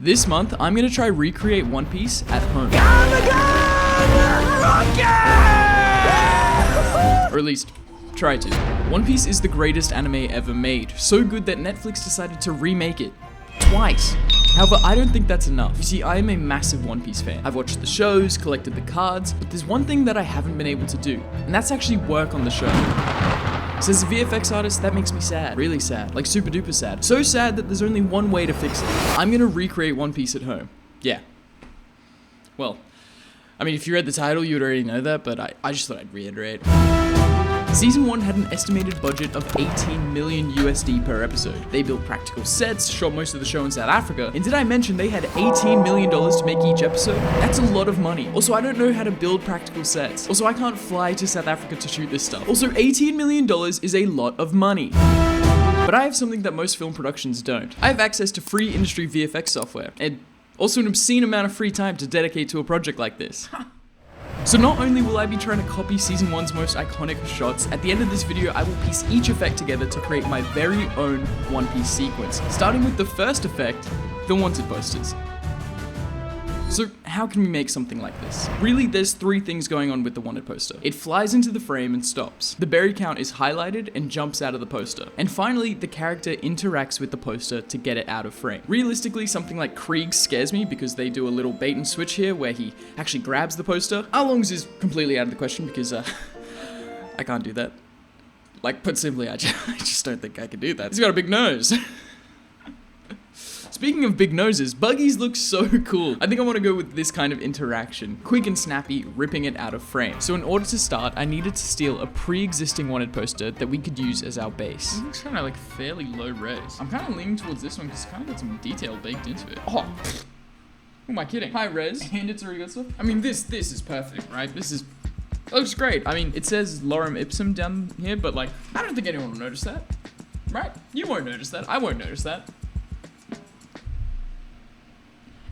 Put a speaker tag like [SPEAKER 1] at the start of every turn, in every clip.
[SPEAKER 1] This month, I'm gonna try recreate One Piece at home. Or at least, try to. One Piece is the greatest anime ever made, so good that Netflix decided to remake it. Twice. However, I don't think that's enough. You see, I am a massive One Piece fan. I've watched the shows, collected the cards, but there's one thing that I haven't been able to do, and that's actually work on the show. So as a VFX artist, that makes me sad. Really sad. Like super duper sad. So sad that there's only one way to fix it. I'm gonna recreate One Piece at home. Yeah. Well, I mean, if you read the title, you would already know that, but I just thought I'd reiterate. Season 1 had an estimated budget of 18 million USD per episode. They built practical sets, shot most of the show in South Africa, and did I mention they had $18 million to make each episode? That's a lot of money. Also, I don't know how to build practical sets. Also, I can't fly to South Africa to shoot this stuff. Also, $18 million is a lot of money. But I have something that most film productions don't. I have access to free industry VFX software, and also an obscene amount of free time to dedicate to a project like this. So not only will I be trying to copy Season 1's most iconic shots, at the end of this video I will piece each effect together to create my very own One Piece sequence, starting with the first effect, the wanted posters. So how can we make something like this? Really, there's three things going on with the wanted poster. It flies into the frame and stops. The berry count is highlighted and jumps out of the poster. And finally, the character interacts with the poster to get it out of frame. Realistically, something like Krieg scares me because they do a little bait and switch here where he actually grabs the poster. Arlong's is completely out of the question because I can't do that. Like, put simply, I just don't think I can do that. He's got a big nose. Speaking of big noses, Buggies look so cool. I think I want to go with this kind of interaction. Quick and snappy, ripping it out of frame. So in order to start, I needed to steal a pre-existing wanted poster that we could use as our base. It looks kind of like fairly low res. I'm kind of leaning towards this one because it's kind of got some detail baked into it. Oh, who am I kidding? High res, and it's already got stuff. I mean, this is perfect, right? It looks great. I mean, it says lorem ipsum down here, but like, I don't think anyone will notice that, right? You won't notice that. I won't notice that.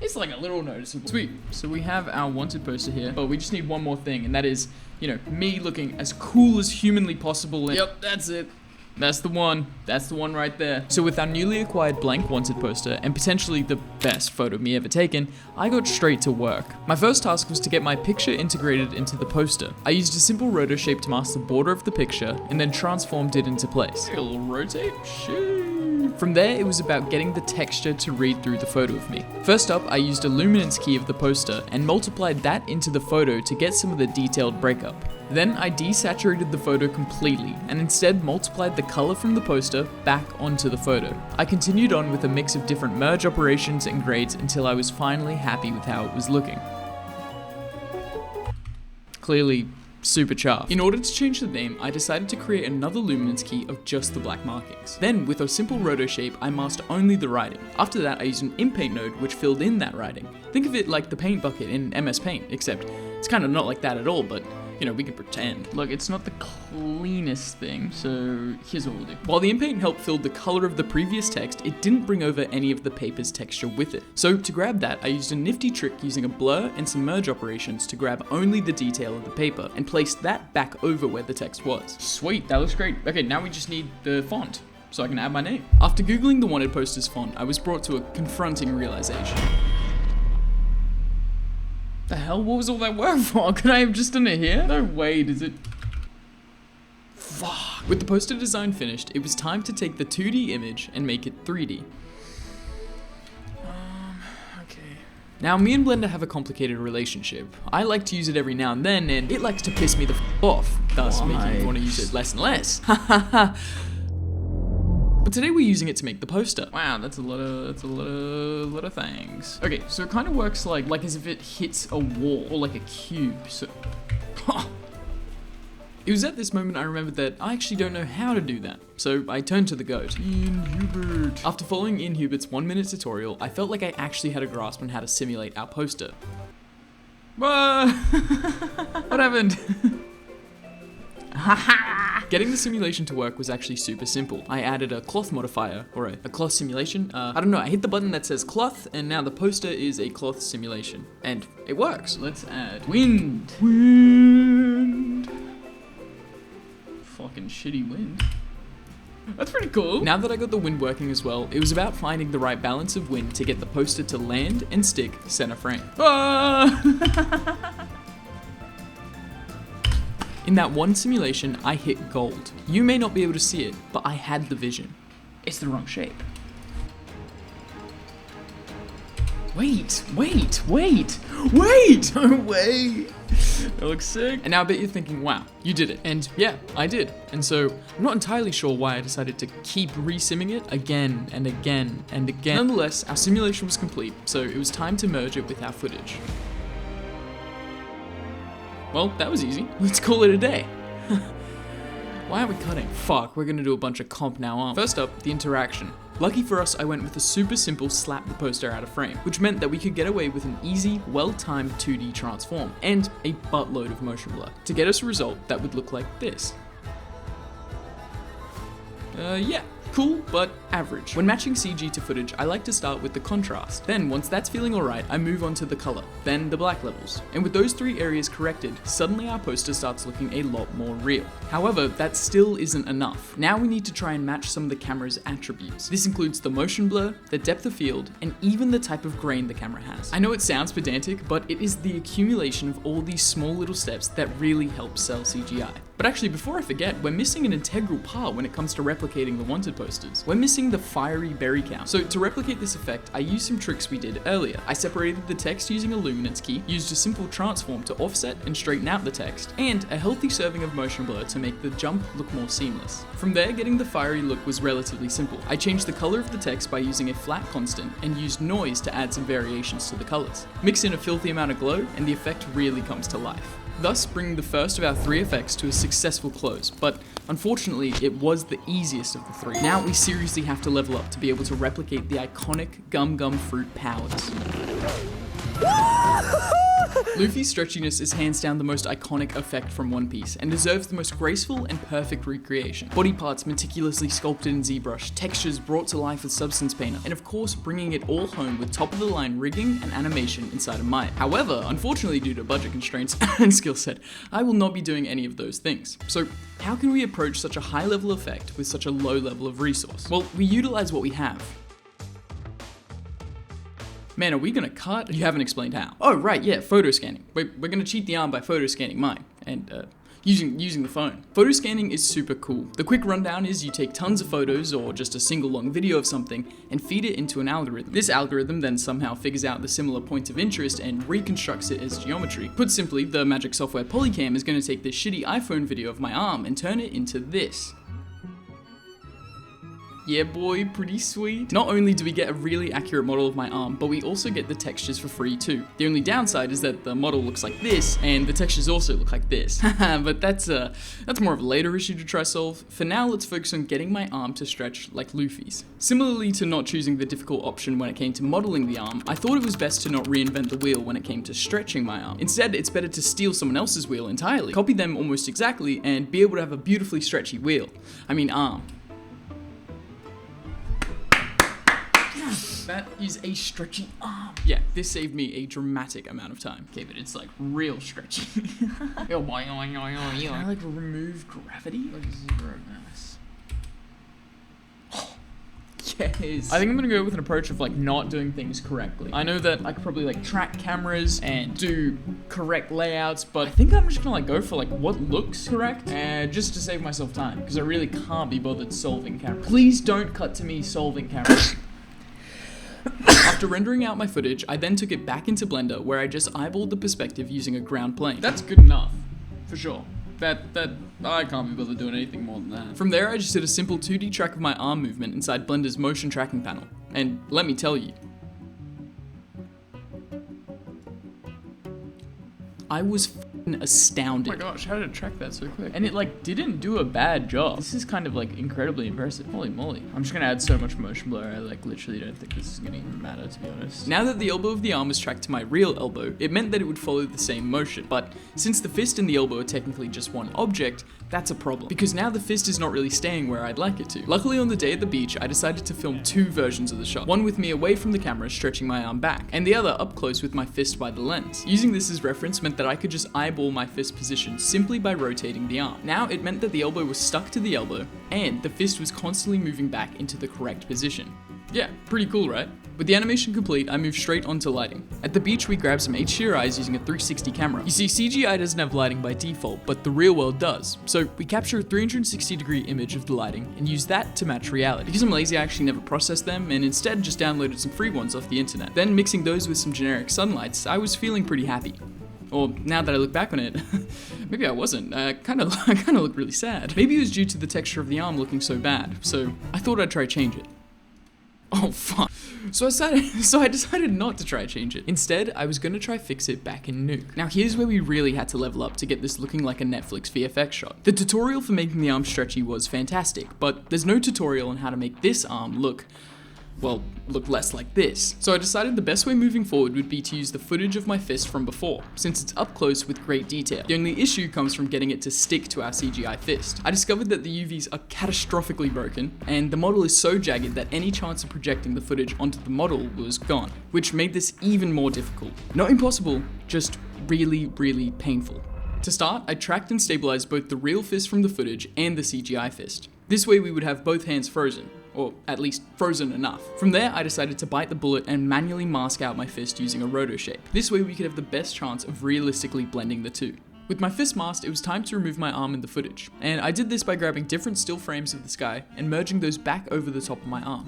[SPEAKER 1] It's like a little noticeable. Sweet. So we have our wanted poster here, but we just need one more thing, and that is, you know, me looking as cool as humanly possible. Yep, that's it. That's the one. That's the one right there. So with our newly acquired blank wanted poster, and potentially the best photo of me ever taken, I got straight to work. My first task was to get my picture integrated into the poster. I used a simple rotor shape to mask the border of the picture, and then transformed it into place. A little rotate, shit. From there, it was about getting the texture to read through the photo of me. First up, I used a luminance key of the poster and multiplied that into the photo to get some of the detailed breakup. Then I desaturated the photo completely and instead multiplied the color from the poster back onto the photo. I continued on with a mix of different merge operations and grades until I was finally happy with how it was looking. Clearly, super chuffed. In order to change the name, I decided to create another luminance key of just the black markings. Then, with a simple roto shape, I masked only the writing. After that, I used an inpaint node which filled in that writing. Think of it like the paint bucket in MS Paint, except it's kind of not like that at all, but you know, we can pretend. Look, it's not the cleanest thing, so here's what we'll do. While the inpaint helped fill the color of the previous text, it didn't bring over any of the paper's texture with it. So to grab that, I used a nifty trick using a blur and some merge operations to grab only the detail of the paper and placed that back over where the text was. Sweet, that looks great. Okay, now we just need the font, so I can add my name. After Googling the wanted poster's font, I was brought to a confronting realization. The hell? What was all that work for? Could I have just done it here? No way, does it? Fuck. With the poster design finished, it was time to take the 2D image and make it 3D. Okay. Now, me and Blender have a complicated relationship. I like to use it every now and then, and it likes to piss me the f off, thus making me want to use it less and less. But today we're using it to make the poster. Wow, that's a lot of things. Okay, so it kind of works like as if it hits a wall or like a cube. So, it was at this moment I remembered that I actually don't know how to do that. So I turned to the goat, Inhubert. After following Inhubert's 1-minute tutorial, I felt like I actually had a grasp on how to simulate our poster. What happened? Getting the simulation to work was actually super simple. I added a cloth modifier, or a cloth simulation. I don't know, I hit the button that says cloth, and now the poster is a cloth simulation. And it works. Let's add wind. Wind. Fucking shitty wind. That's pretty cool. Now that I got the wind working as well, it was about finding the right balance of wind to get the poster to land and stick center frame. In that one simulation, I hit gold. You may not be able to see it, but I had the vision. It's the wrong shape. Wait! No way! That looks sick. And now I bet you're thinking, wow, you did it. And yeah, I did. And so I'm not entirely sure why I decided to keep re-simming it again and again and again. Nonetheless, our simulation was complete, so it was time to merge it with our footage. Well, that was easy. Let's call it a day. Why aren't we cutting? Fuck, we're gonna do a bunch of comp now. First up, the interaction. Lucky for us, I went with a super simple slap the poster out of frame, which meant that we could get away with an easy, well-timed 2D transform, and a buttload of motion blur, to get us a result that would look like this. Yeah. Cool, but average. When matching CG to footage, I like to start with the contrast. Then, once that's feeling alright, I move on to the color, then the black levels. And with those three areas corrected, suddenly our poster starts looking a lot more real. However, that still isn't enough. Now we need to try and match some of the camera's attributes. This includes the motion blur, the depth of field, and even the type of grain the camera has. I know it sounds pedantic, but it is the accumulation of all these small little steps that really help sell CGI. But actually, before I forget, we're missing an integral part when it comes to replicating the wanted posters. We're missing the fiery berry count. So to replicate this effect, I used some tricks we did earlier. I separated the text using a luminance key, used a simple transform to offset and straighten out the text, and a healthy serving of motion blur to make the jump look more seamless. From there, getting the fiery look was relatively simple. I changed the color of the text by using a flat constant and used noise to add some variations to the colors. Mix in a filthy amount of glow, and the effect really comes to life. Thus bringing the first of our three effects to a successful close, but unfortunately it was the easiest of the three. Now we seriously have to level up to be able to replicate the iconic Gum Gum Fruit powers. Luffy's stretchiness is hands down the most iconic effect from One Piece and deserves the most graceful and perfect recreation. Body parts meticulously sculpted in ZBrush, textures brought to life with Substance Painter, and of course bringing it all home with top of the line rigging and animation inside of Maya. However, unfortunately due to budget constraints and skill set, I will not be doing any of those things. So how can we approach such a high level effect with such a low level of resource? Well, we utilize what we have. Man, are we gonna cut? You haven't explained how. Oh, right, yeah, photo scanning. We're gonna cheat the arm by photo scanning mine, and using the phone. Photo scanning is super cool. The quick rundown is you take tons of photos or just a single long video of something and feed it into an algorithm. This algorithm then somehow figures out the similar points of interest and reconstructs it as geometry. Put simply, the magic software Polycam is gonna take this shitty iPhone video of my arm and turn it into this. Yeah boy, pretty sweet. Not only do we get a really accurate model of my arm, but we also get the textures for free too. The only downside is that the model looks like this, and the textures also look like this. But that's more of a later issue to try solve. For now, let's focus on getting my arm to stretch like Luffy's. Similarly to not choosing the difficult option when it came to modeling the arm, I thought it was best to not reinvent the wheel when it came to stretching my arm. Instead, it's better to steal someone else's wheel entirely, copy them almost exactly, and be able to have a beautifully stretchy wheel. I mean arm. That is a stretchy arm. Yeah, this saved me a dramatic amount of time. Okay, but it's like real stretchy. Can I like remove gravity? Like zero mass. Yes. I think I'm gonna go with an approach of like not doing things correctly. I know that I could probably like track cameras and do correct layouts, but I think I'm just gonna like go for like what looks correct just to save myself time because I really can't be bothered solving camera. Please don't cut to me solving camera. After rendering out my footage, I then took it back into Blender where I just eyeballed the perspective using a ground plane. That's good enough, for sure. That I can't be bothered doing anything more than that. From there, I just did a simple 2D track of my arm movement inside Blender's motion tracking panel. And let me tell you, I was f***ing astounded. Oh my gosh, how did it track that so quick? And it like didn't do a bad job. This is kind of like incredibly impressive. Holy moly. I'm just gonna add so much motion blur, I like literally don't think this is gonna even matter, to be honest. Now that the elbow of the arm was tracked to my real elbow, it meant that it would follow the same motion. But since the fist and the elbow are technically just one object, that's a problem. Because now the fist is not really staying where I'd like it to. Luckily on the day at the beach, I decided to film two versions of the shot. One with me away from the camera stretching my arm back, and the other up close with my fist by the lens. Using this as reference meant that I could just eyeball eyeball my fist position simply by rotating the arm. Now it meant that the elbow was stuck to the elbow and the fist was constantly moving back into the correct position. Yeah, pretty cool, right? With the animation complete, I moved straight onto lighting. At the beach, we grabbed some HDRIs using a 360 camera. You see, CGI doesn't have lighting by default, but the real world does. So we capture a 360-degree image of the lighting and use that to match reality. Because I'm lazy, I actually never processed them and instead just downloaded some free ones off the internet. Then mixing those with some generic sunlights, I was feeling pretty happy. Or now that I look back on it, maybe I wasn't. I kind of looked really sad. Maybe it was due to the texture of the arm looking so bad. So I thought I'd try change it. Oh fuck. So I decided not to try change it. Instead, I was gonna try fix it back in Nuke. Now here's where we really had to level up to get this looking like a Netflix VFX shot. The tutorial for making the arm stretchy was fantastic, but there's no tutorial on how to make this arm look less like this. So I decided the best way moving forward would be to use the footage of my fist from before, since it's up close with great detail. The only issue comes from getting it to stick to our CGI fist. I discovered that the UVs are catastrophically broken, and the model is so jagged that any chance of projecting the footage onto the model was gone, which made this even more difficult. Not impossible, just really, really painful. To start, I tracked and stabilized both the real fist from the footage and the CGI fist. This way we would have both hands frozen, or at least frozen enough. From there, I decided to bite the bullet and manually mask out my fist using a roto shape. This way we could have the best chance of realistically blending the two. With my fist masked, it was time to remove my arm in the footage, and I did this by grabbing different still frames of the sky and merging those back over the top of my arm,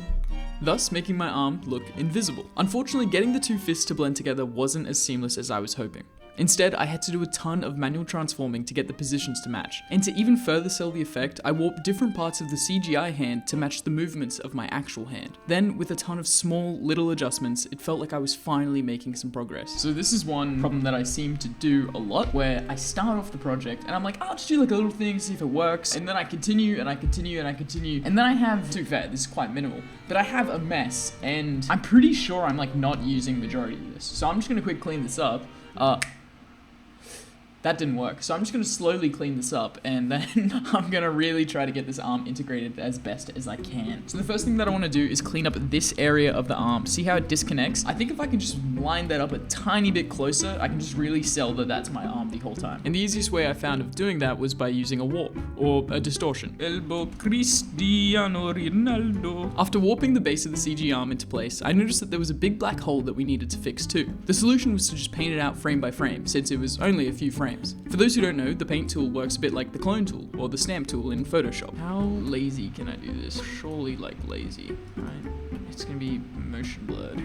[SPEAKER 1] thus making my arm look invisible. Unfortunately, getting the two fists to blend together wasn't as seamless as I was hoping. Instead, I had to do a ton of manual transforming to get the positions to match. And to even further sell the effect, I warped different parts of the CGI hand to match the movements of my actual hand. Then, with a ton of small, little adjustments, it felt like I was finally making some progress. So this is one problem that I seem to do a lot, where I start off the project and I'm like, I'll just do like a little thing, see if it works. And then I continue and I continue and I continue. And then I have, to be fair, this is quite minimal, but I have a mess and I'm pretty sure I'm like not using majority of this. So I'm just gonna quick clean this up. That didn't work, so I'm just going to slowly clean this up, and then I'm going to really try to get this arm integrated as best as I can. So the first thing that I want to do is clean up this area of the arm. See how it disconnects? I think if I can just line that up a tiny bit closer, I can just really sell that that's my arm the whole time. And the easiest way I found of doing that was by using a warp, or a distortion. Elbow Cristiano Ronaldo. After warping the base of the CG arm into place, I noticed that there was a big black hole that we needed to fix too. The solution was to just paint it out frame by frame, since it was only a few frames. For those who don't know, the paint tool works a bit like the clone tool, or the stamp tool in Photoshop. How lazy can I do this? Surely like lazy, right? It's gonna be motion blurred.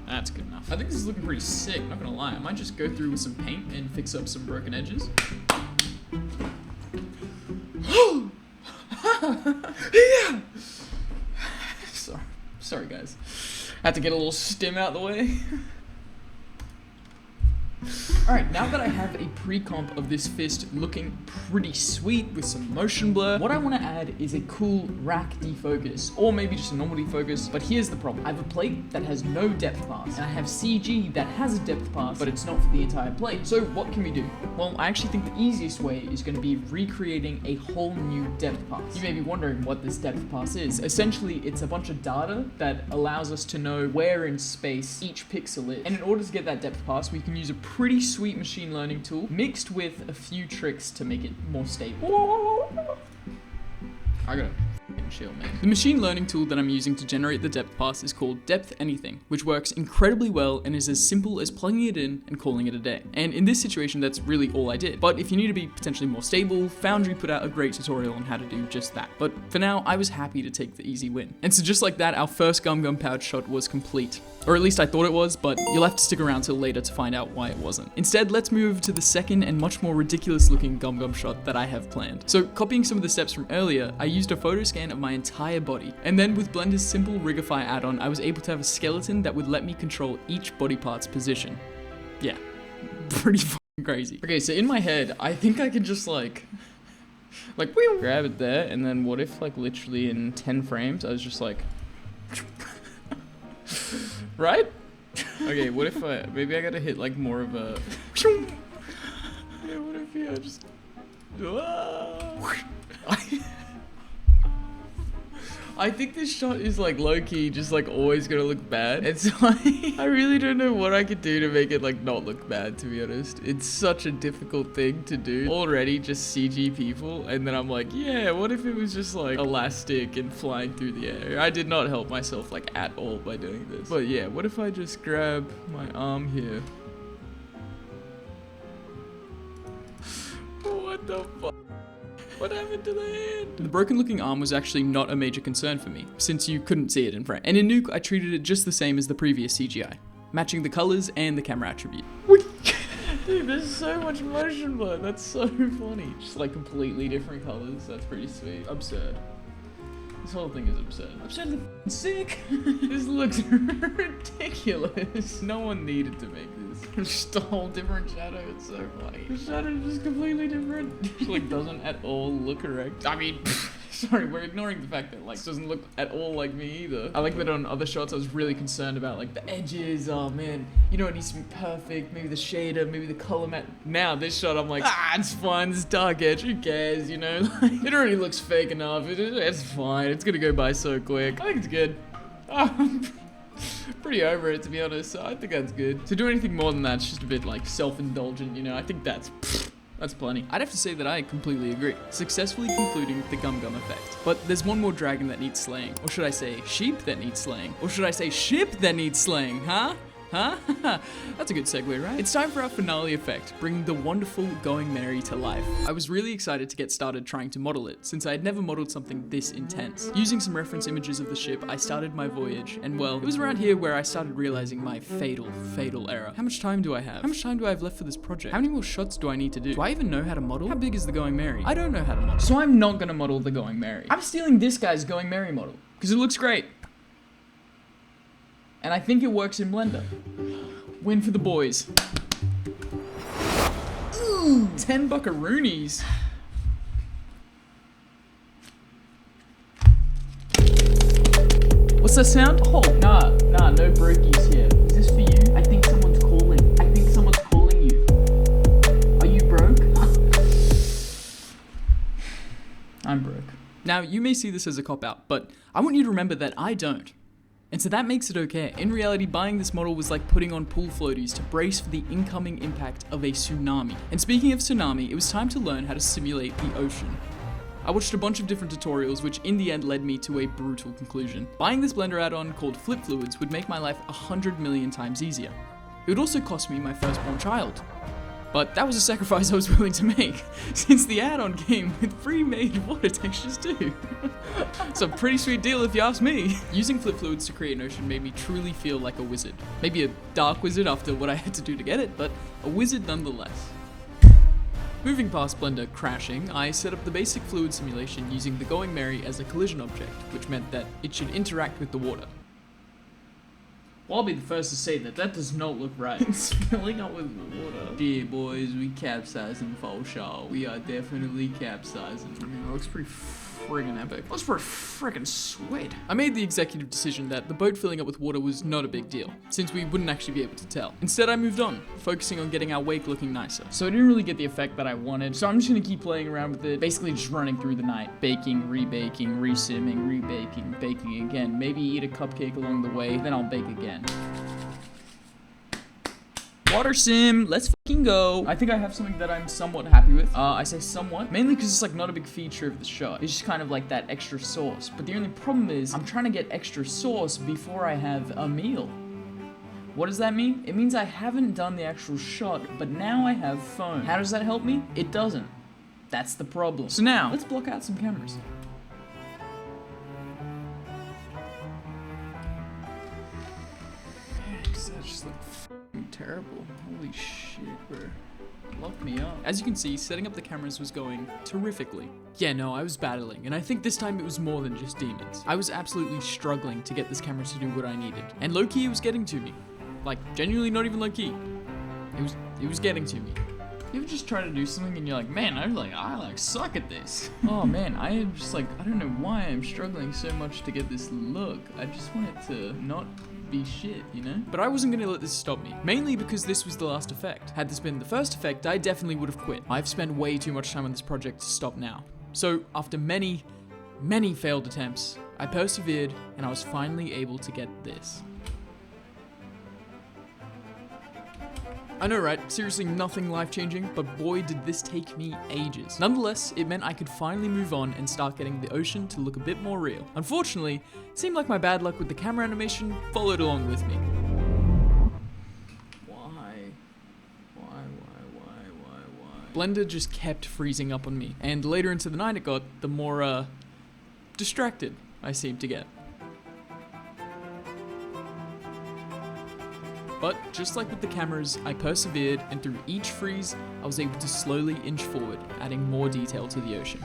[SPEAKER 1] That's good enough. I think this is looking pretty sick, not gonna lie. I might just go through with some paint and fix up some broken edges. Yeah! Sorry guys. Had to get a little stim out the way. Alright, now that I have a pre-comp of this fist looking pretty sweet with some motion blur, what I want to add is a cool rack defocus, or maybe just a normal defocus, but here's the problem. I have a plate that has no depth pass, and I have CG that has a depth pass, but it's not for the entire plate. So what can we do? Well, I actually think the easiest way is going to be recreating a whole new depth pass. You may be wondering what this depth pass is. Essentially, it's a bunch of data that allows us to know where in space each pixel is. And in order to get that depth pass, we can use a pretty sweet machine learning tool mixed with a few tricks to make it more stable. I gotta fucking chill, man. The machine learning tool that I'm using to generate the depth pass is called Depth Anything, which works incredibly well and is as simple as plugging it in and calling it a day. And in this situation, that's really all I did. But if you need to be potentially more stable, Foundry put out a great tutorial on how to do just that. But for now, I was happy to take the easy win. And so just like that, our first Gum Gum pouch shot was complete. Or at least I thought it was, but you'll have to stick around till later to find out why it wasn't. Instead, let's move to the second and much more ridiculous looking Gum Gum shot that I have planned. So copying some of the steps from earlier, I used a photo scan of my entire body. And then with Blender's simple Rigify add-on, I was able to have a skeleton that would let me control each body part's position. Yeah, pretty fucking crazy. Okay, so in my head, I think I can just like grab it there, and then what if like literally in 10 frames, I was just like, right? Okay, what if maybe I gotta hit like more of a, yeah, what if I just, I think this shot is like low-key just like always gonna look bad. It's like, I really don't know what I could do to make it like not look bad, to be honest. It's such a difficult thing to do. Already just CG people, and then I'm like, yeah, what if it was just like elastic and flying through the air? I did not help myself like at all by doing this. But yeah, what if I just grab my arm here? What the fuck? What happened to the hand? The broken looking arm was actually not a major concern for me, since you couldn't see it in frame. And in Nuke, I treated it just the same as the previous CGI, matching the colors and the camera attribute. Dude, there's so much motion blur, that's so funny. Just like completely different colors, that's pretty sweet. Absurd. This whole thing is absurd. Absurdly sick. This looks ridiculous. No one needed to make this. Just a whole different shadow. It's so funny. The shadow is just completely different. It like doesn't at all look correct. I mean, sorry, we're ignoring the fact that like doesn't look at all like me either. I like that on other shots I was really concerned about like the edges. Oh man, you know it needs to be perfect. Maybe the shader, maybe the color matte. Now this shot I'm like, it's fine. This dark edge, who cares? You know, like, it already looks fake enough. It's fine. It's gonna go by so quick. I think it's good. Pretty over it, to be honest, so I think that's good. To do anything more than that, it's just a bit like self-indulgent, you know. I think that's plenty. I'd have to say that I completely agree, successfully concluding the gum gum effect. But there's one more dragon that needs slaying. Or should I say sheep that needs slaying? Or should I say ship that needs slaying, huh? Huh? That's a good segue, right? It's time for our finale effect, bringing the wonderful Going Merry to life. I was really excited to get started trying to model it, since I had never modeled something this intense. Using some reference images of the ship, I started my voyage, and well, it was around here where I started realizing my fatal error. How much time do I have? How much time do I have left for this project? How many more shots do I need to do? Do I even know how to model? How big is the Going Merry? I don't know how to model. So I'm not gonna model the Going Merry. I'm stealing this guy's Going Merry model, because it looks great. And I think it works in Blender. Win for the boys. Ooh, 10 buckaroonies. What's that sound? Oh, nah, no brokies here. Is this for you? I think someone's calling. I think someone's calling you. Are you broke? I'm broke. Now, you may see this as a cop-out, but I want you to remember that I don't. And so that makes it okay. In reality, buying this model was like putting on pool floaties to brace for the incoming impact of a tsunami. And speaking of tsunami, it was time to learn how to simulate the ocean. I watched a bunch of different tutorials, which in the end led me to a brutal conclusion. Buying this Blender add-on called Flip Fluids would make my life 100 million times easier. It would also cost me my firstborn child. But that was a sacrifice I was willing to make, since the add-on came with pre-made water textures too. It's a pretty sweet deal if you ask me. Using Flip Fluids to create an ocean made me truly feel like a wizard. Maybe a dark wizard after what I had to do to get it, but a wizard nonetheless. Moving past Blender crashing, I set up the basic fluid simulation using the Going Merry as a collision object, which meant that it should interact with the water. Well, I'll be the first to say that does not look right. It's filling up with water. Yeah, boys, we capsizing for sure. We are definitely capsizing. I mean, it looks pretty friggin' epic. Looks pretty friggin' sweet. I made the executive decision that the boat filling up with water was not a big deal, since we wouldn't actually be able to tell. Instead, I moved on, focusing on getting our wake looking nicer. So I didn't really get the effect that I wanted, so I'm just gonna keep playing around with it, basically just running through the night. Baking, rebaking, resimming, rebaking, baking again. Maybe eat a cupcake along the way, then I'll bake again. Water sim, let's fucking go. I think I have something that I'm somewhat happy with. I say somewhat, mainly because it's like not a big feature of the shot. It's just kind of like that extra sauce. But the only problem is I'm trying to get extra sauce before I have a meal. What does that mean? It means I haven't done the actual shot, but now I have foam. How does that help me? It doesn't. That's the problem. So now, let's block out some cameras. That just looked terrible. Holy shit, bro. Locked me up. As you can see, setting up the cameras was going terrifically. Yeah, no, I was battling, and I think this time it was more than just demons. I was absolutely struggling to get this camera to do what I needed. And low-key, it was getting to me. Like, genuinely not even low-key. It was getting to me. You ever just try to do something and you're like, man, I suck at this. Oh man, I am just like, I don't know why I'm struggling so much to get this look. I just want it to not be shit, you know? But I wasn't gonna let this stop me, mainly because this was the last effect. Had this been the first effect, I definitely would have quit. I've spent way too much time on this project to stop now. So after many failed attempts, I persevered, and I was finally able to get this. I know, right? Seriously, nothing life-changing, but boy did this take me ages. Nonetheless, it meant I could finally move on and start getting the ocean to look a bit more real. Unfortunately, it seemed like my bad luck with the camera animation followed along with me. Why? Blender just kept freezing up on me, and the later into the night it got, the more, distracted I seemed to get. But just like with the cameras, I persevered, and through each freeze, I was able to slowly inch forward, adding more detail to the ocean.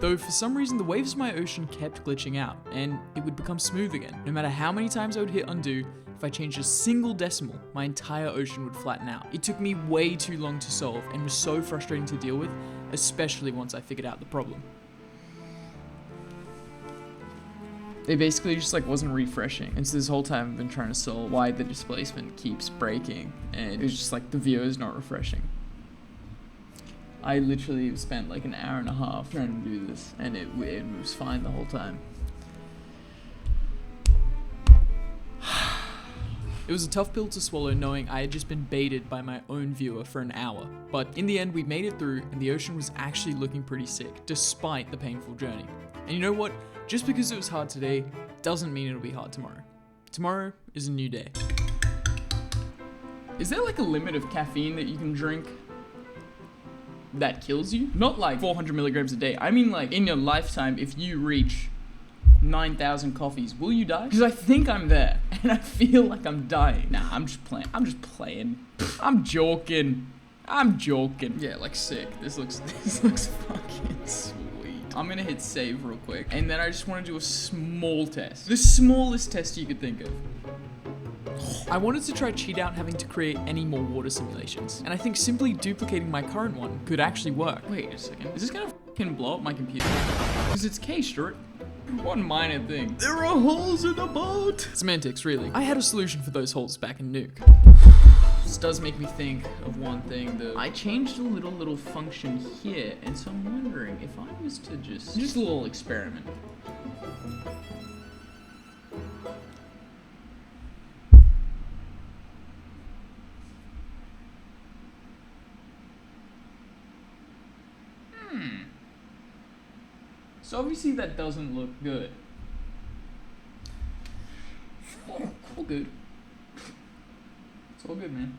[SPEAKER 1] Though for some reason the waves of my ocean kept glitching out, and it would become smooth again. No matter how many times I would hit undo, if I changed a single decimal, my entire ocean would flatten out. It took me way too long to solve, and was so frustrating to deal with, especially once I figured out the problem. It basically just like wasn't refreshing, and so this whole time I've been trying to solve why the displacement keeps breaking, and it was just like the view is not refreshing. I literally spent like an hour and a half trying to do this, and it was fine the whole time. It was a tough pill to swallow knowing I had just been baited by my own viewer for an hour, but in the end we made it through, and the ocean was actually looking pretty sick, despite the painful journey. And you know what? Just because it was hard today, doesn't mean it'll be hard tomorrow. Tomorrow is a new day. Is there like a limit of caffeine that you can drink that kills you? Not like 400 milligrams a day. I mean like in your lifetime, if you reach 9,000 coffees, will you die? Because I think I'm there, and I feel like I'm dying. Nah, I'm just playing. I'm joking. Yeah, like sick. This looks fucking sweet. I'm gonna hit save real quick, and then I just want to do a small test. The smallest test you could think of. I wanted to try cheat out having to create any more water simulations, and I think simply duplicating my current one could actually work. Wait a second, is this gonna fucking blow up my computer? Because it's cached, right? One minor thing. There are holes in the boat! Semantics, really. I had a solution for those holes back in Nuke. This does make me think of one thing though. I changed a little function here, and so I'm wondering if I was to just a little experiment. So obviously that doesn't look good. All good. It's all good, man.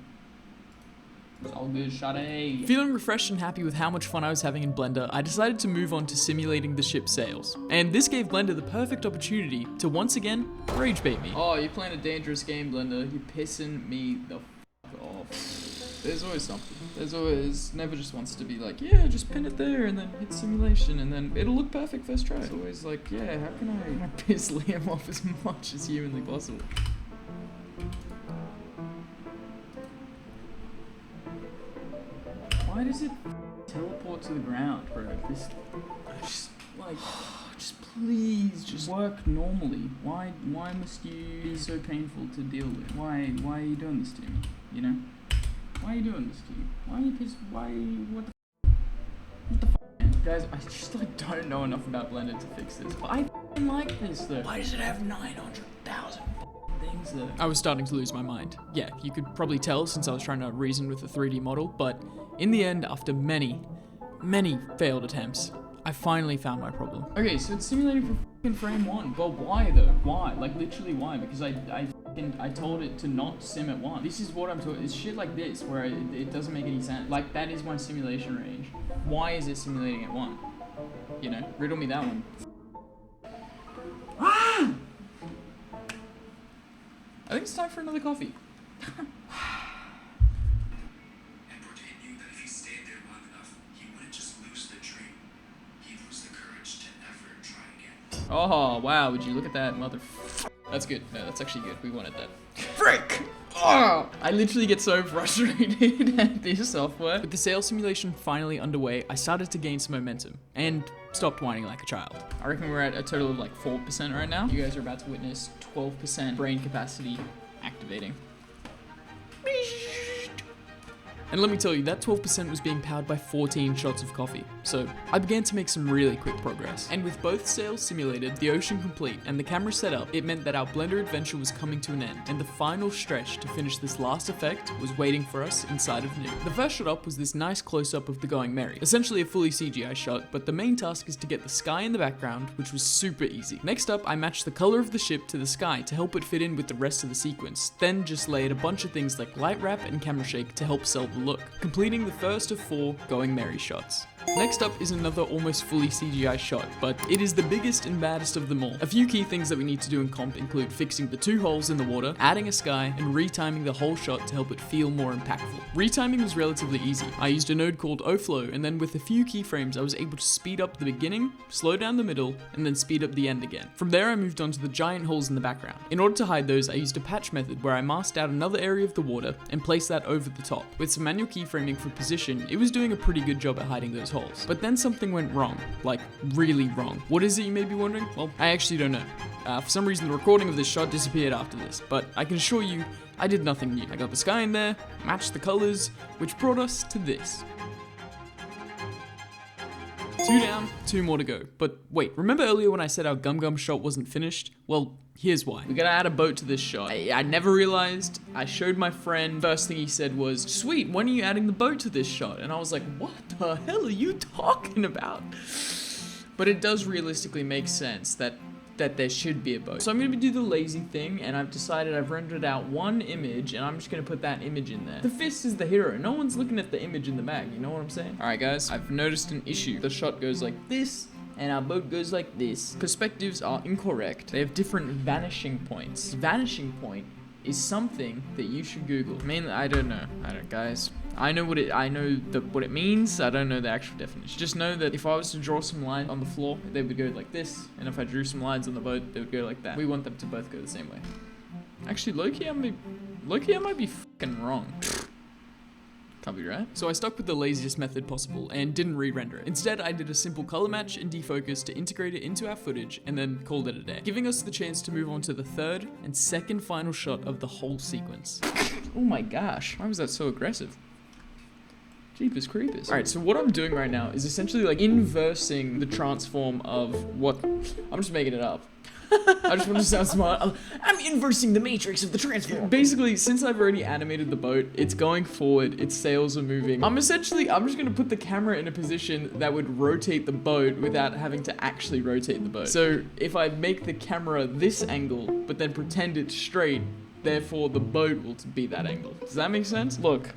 [SPEAKER 1] It's all good, shawty. Feeling refreshed and happy with how much fun I was having in Blender, I decided to move on to simulating the ship's sails. And this gave Blender the perfect opportunity to once again rage bait me. Oh, you're playing a dangerous game, Blender. You're pissing me the fuck off. There's always something. There's always, never just wants to be like, yeah, just pin it there and then hit simulation and then it'll look perfect first try. It's always like, yeah, how can I piss Liam off as much as humanly possible? Why does it teleport to the ground, bro? This, just please, just work normally. Why must you be so painful to deal with? Why are you doing this to me? You know? Why are you doing this to you? Why are you pissed? What the f, man? Guys, I just like don't know enough about Blender to fix this, but I f***ing like this though. Why does it have 900,000 things though? I was starting to lose my mind. Yeah, you could probably tell since I was trying to reason with a 3D model, but in the end, after many failed attempts, I finally found my problem. Okay, so it's simulating for f***ing frame 1, but why though? Why? Like literally why? Because I told it to not sim at 1. This is what I'm talking. It's shit like this where it doesn't make any sense. Like that is my simulation range. Why is it simulating at 1? You know, riddle me that one. Ah! I think it's time for another coffee. Oh, wow, would you look at that, mother... That's good. No, that's actually good. We wanted that. Frick! Oh! I literally get so frustrated at this software. With the sail simulation finally underway, I started to gain some momentum and stopped whining like a child. I reckon we're at a total of like 4% right now. You guys are about to witness 12% brain capacity activating. And let me tell you, that 12% was being powered by 14 shots of coffee. So I began to make some really quick progress. And with both sails simulated, the ocean complete, and the camera set up, it meant that our Blender adventure was coming to an end, and the final stretch to finish this last effect was waiting for us inside of Nuke. The first shot up was this nice close-up of the Going Merry, essentially a fully CGI shot, but the main task is to get the sky in the background, which was super easy. Next up, I matched the color of the ship to the sky to help it fit in with the rest of the sequence, then just layered a bunch of things like light wrap and camera shake to help sell the look, completing the first of 4 Going Merry shots. Next up is another almost fully CGI shot, but it is the biggest and baddest of them all. A few key things that we need to do in comp include fixing the 2 holes in the water, adding a sky, and retiming the whole shot to help it feel more impactful. Retiming was relatively easy. I used a node called OFlow, and then with a few keyframes I was able to speed up the beginning, slow down the middle, and then speed up the end again. From there I moved on to the giant holes in the background. In order to hide those, I used a patch method where I masked out another area of the water and placed that over the top. With some manual keyframing for position, it was doing a pretty good job at hiding those holes. But then something went wrong, like really wrong. What is it, you may be wondering? Well, I actually don't know. For some reason the recording of this shot disappeared after this, but I can assure you I did nothing new. I got the sky in there, matched the colors, which brought us to this. 2 down, 2 more to go. But wait, remember earlier when I said our gum shot wasn't finished? Well, here's why. We gotta add a boat to this shot. I never realized. I showed my friend. First thing he said was, "Sweet, when are you adding the boat to this shot?" And I was like, what the hell are you talking about? But it does realistically make sense that there should be a boat. So I'm gonna do the lazy thing, and I've decided I've rendered out 1 image, and I'm just gonna put that image in there. The fist is the hero. No one's looking at the image in the bag, you know what I'm saying? Alright guys, I've noticed an issue. The shot goes like this, and our boat goes like this. Perspectives are incorrect. They have different vanishing points. Vanishing point is something that you should Google. I mean, I don't know, guys. I know what it means. I don't know the actual definition. Just know that if I was to draw some lines on the floor, they would go like this, and if I drew some lines on the boat, they would go like that. We want them to both go the same way. Actually, low-key, I might be fucking wrong. Can't be right. So I stuck with the laziest method possible and didn't re-render it. Instead, I did a simple color match and defocus to integrate it into our footage and then called it a day, giving us the chance to move on to the 3rd and 2nd final shot of the whole sequence. Oh my gosh, why was that so aggressive? Jeepers creepers. Alright, so what I'm doing right now is essentially like inversing the transform of what... I'm just making it up. I just want to sound smart. I'm inversing the matrix of the transform. Basically, since I've already animated the boat, it's going forward, its sails are moving. I'm just gonna put the camera in a position that would rotate the boat without having to actually rotate the boat. So if I make the camera this angle, but then pretend it's straight, therefore the boat will be that angle. Does that make sense? Look.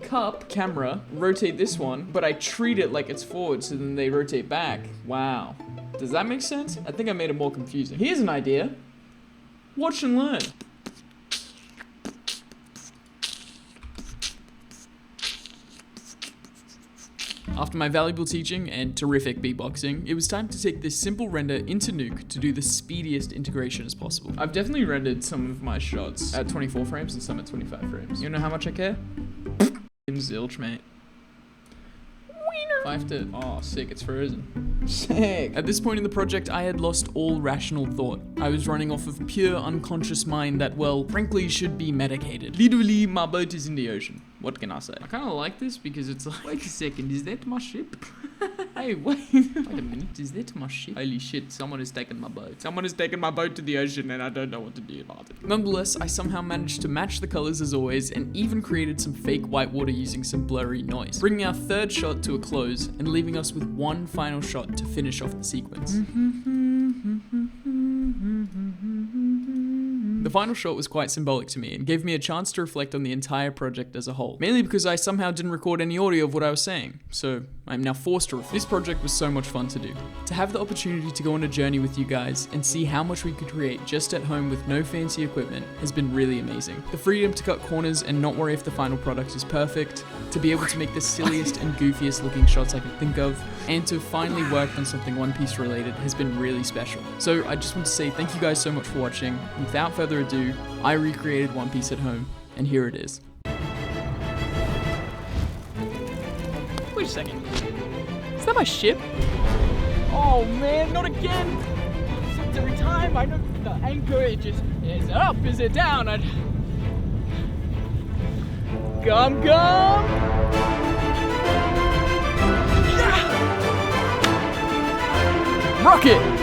[SPEAKER 1] Cup, camera, rotate this one, but I treat it like it's forward, so then they rotate back. Wow. Does that make sense? I think I made it more confusing. Here's an idea. Watch and learn. After my valuable teaching and terrific beatboxing, it was time to take this simple render into Nuke to do the speediest integration as possible. I've definitely rendered some of my shots at 24 frames and some at 25 frames. You know how much I care? Zilch, mate. I have to... Oh, sick, it's frozen. Sick. At this point in the project, I had lost all rational thought. I was running off of pure unconscious mind that, well, frankly, should be medicated. Literally, my boat is in the ocean. What can I say? I kind of like this because it's like... Wait a second, is that my ship? Hey, wait a minute, is that my ship? Holy shit, someone has taken my boat. Someone has taken my boat to the ocean and I don't know what to do about it. Nonetheless, I somehow managed to match the colors as always and even created some fake white water using some blurry noise, bringing our 3rd shot to a close and leaving us with 1 final shot to finish off the sequence. The final shot was quite symbolic to me and gave me a chance to reflect on the entire project as a whole, mainly because I somehow didn't record any audio of what I was saying, so I'm now forced to reflect. This project was so much fun to do. To have the opportunity to go on a journey with you guys and see how much we could create just at home with no fancy equipment has been really amazing. The freedom to cut corners and not worry if the final product is perfect, to be able to make the silliest and goofiest looking shots I could think of, and to have finally worked on something One Piece related has been really special. So I just want to say thank you guys so much for watching. Without further ado, I recreated One Piece at home, and here it is. Wait a second. Is that my ship? Oh man, not again! Since every time I know the anchor, is it up, is it down? Gum gum! Rocket!